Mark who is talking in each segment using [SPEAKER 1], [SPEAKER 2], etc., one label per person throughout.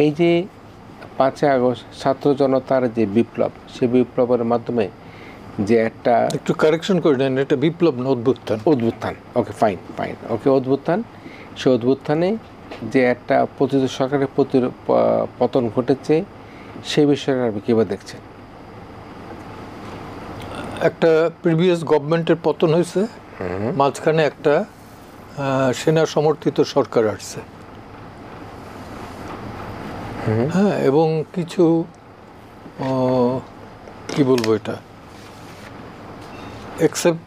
[SPEAKER 1] এই যে 5ই আগস্ট ছাত্র জনতার যে বিপ্লব, সেই বিপ্লবের মাধ্যমে যে একটা
[SPEAKER 2] একটু কারেকশন করে নেন, এটা বিপ্লব না অভ্যুত্থান।
[SPEAKER 1] অভ্যুত্থান, ওকে ফাইন ওকে অভ্যুত্থান। সে অভ্যুত্থানে যে একটা পতিত সরকারের পতন ঘটেছে, সেই বিষয়ে আপনি কীভাবে দেখছেন?
[SPEAKER 2] একটা প্রিভিয়াস গভর্নমেন্টের পতন হয়েছে, মাঝখানে একটা সেনা সমর্থিত সরকার আসছে, হ্যাঁ, এবং কিছু কি বলবো, এটা এক্সেপ্ট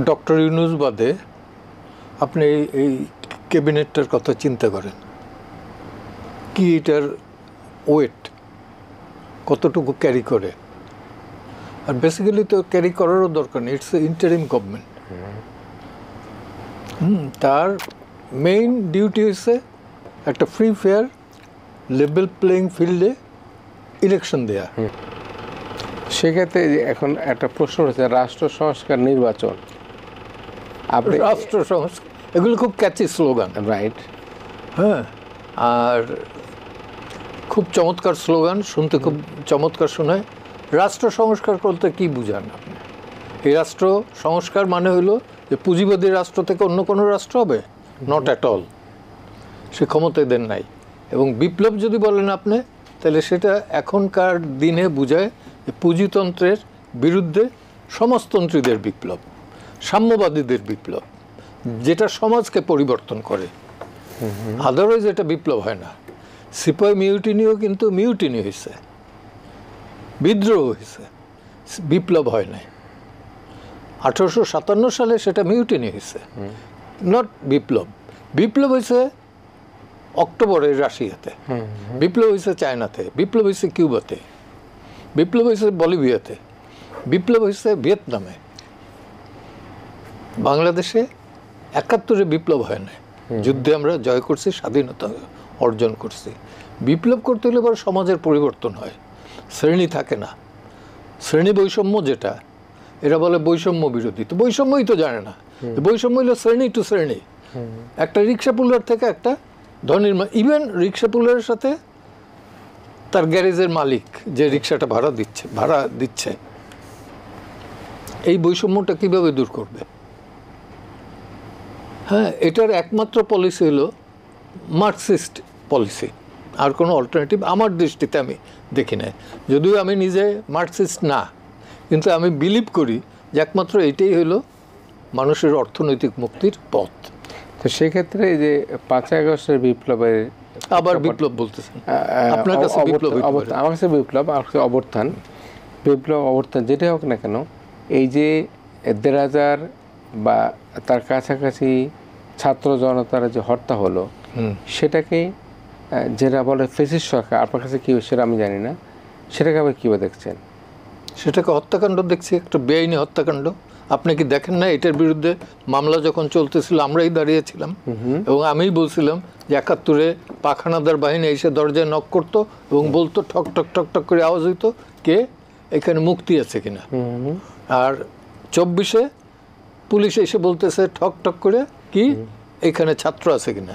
[SPEAKER 2] ডক্টর ইউনূস বাদে আপনি এই ক্যাবিনেটটার কথা চিন্তা করেন, কি এটার ওয়েট কতটুকু ক্যারি করে। আর বেসিক্যালি তো ক্যারি করারও দরকার নেই, ইটস ইন্টারিম গভর্নমেন্ট। তার মেইন ডিউটি হচ্ছে একটা ফ্রি ফেয়ার লেভেল প্লেইং ফিল্ডে ইলেকশন দেয়া।
[SPEAKER 1] সেক্ষেত্রে এখন একটা প্রশ্ন হচ্ছে রাষ্ট্র সংস্কার নির্বাচন, আপনি
[SPEAKER 2] রাষ্ট্র সংস্কার এগুলো খুব ক্যাচি স্লোগান,
[SPEAKER 1] রাইট?
[SPEAKER 2] হ্যাঁ, আর খুব চমৎকার স্লোগান, শুনতে খুব চমৎকার শোনায়। রাষ্ট্র সংস্কার করতে কি বুঝান আপনি? এই রাষ্ট্র সংস্কার মানে হইল যে পুঁজিবাদী রাষ্ট্র থেকে অন্য কোনো রাষ্ট্র হবে? নট অ্যাট অল, সে ক্ষমতায় দেন নাই। এবং বিপ্লব যদি বলেন আপনি, তাহলে সেটা এখনকার দিনে বুঝায় যে পুঁজিতন্ত্রের বিরুদ্ধে সমাজতন্ত্রীদের বিপ্লব, সাম্যবাদীদের বিপ্লব, যেটা সমাজকে পরিবর্তন করে। আদারওয়াইজ এটা বিপ্লব হয় না। সিপাহি মিউটিনিও কিন্তু মিউটিনি হয়েছে, বিদ্রোহ হয়েছে, বিপ্লব হয় নাই। 1857 সালে সেটা মিউটিনি হয়েছে, নট বিপ্লব। বিপ্লব হয়েছে অক্টোবরে রাশিয়াতে, বিপ্লব হয়েছে চায়নাতে, বিপ্লব হয়েছে কিউবাতে, বিপ্লব হয়েছে বলিভিয়াতে, বিপ্লব হয়েছে ভিয়েতনামে। বাংলাদেশে 71-এ বিপ্লব হয় না, যুদ্ধে আমরা জয় করছি, স্বাধীনতা অর্জন করছি। বিপ্লব করতে হলে এবার সমাজের পরিবর্তন হয়, শ্রেণী থাকে না। শ্রেণী বৈষম্য যেটা, এরা বলে বৈষম্য বিরোধী, তো বৈষম্যই তো জানে না। বৈষম্য হলো শ্রেণী টু শ্রেণী, একটা রিক্সা পুলার থেকে একটা ধনীর, ইভেন রিক্সা পুলারের সাথে তার গ্যারেজের মালিক যে রিক্সাটা ভাড়া দিচ্ছে, এই বৈষম্যটা কিভাবে দূর করবে? হ্যাঁ, এটার একমাত্র পলিসি হলো মার্কসিস্ট পলিসি, আর কোনো অল্টারনেটিভ আমার দৃষ্টিতে আমি দেখি না। যদিও আমি নিজে মার্কসিস্ট না, কিন্তু আমি বিলিভ করি যে একমাত্র এটাই হলো মানুষের অর্থনৈতিক মুক্তির পথ।
[SPEAKER 1] তো সেক্ষেত্রে এই যে 5ই আগস্টের বিপ্লবের,
[SPEAKER 2] আবার বিপ্লব বলতেছেন আপনার কাছে? বিপ্লব
[SPEAKER 1] আমার কাছে বিপ্লব, আমার কাছে অবর্থান। যেটাই হোক না কেন, এই যে 1,500 বা তার কাছাকাছি ছাত্র জনতার যে হত্যা হলো, সেটাকে যেটা বলে ফ্যাসিস্ট সরকার, আপনার কাছে কী সেটা আমি জানি না, সেটাকে আবার কীভাবে দেখছেন?
[SPEAKER 2] সেটাকে হত্যাকাণ্ড দেখছি, একটা বেআইনি হত্যাকাণ্ড। আপনি কি দেখেন না, এটার বিরুদ্ধে মামলা যখন চলতেছিল আমরাই দাঁড়িয়েছিলাম, এবং আমিই বলছিলাম যে 71-এ পাখানাদার বাহিনী এসে দরজায় নক করতো এবং বলতো, ঠক ঠক ঠক ঠক করে আওয়াজ হইতো, কে এখানে মুক্তি আছে কিনা। আর 24-এ পুলিশ এসে বলতেছে ঠক ঠক করে, কি এখানে ছাত্র আছে কিনা।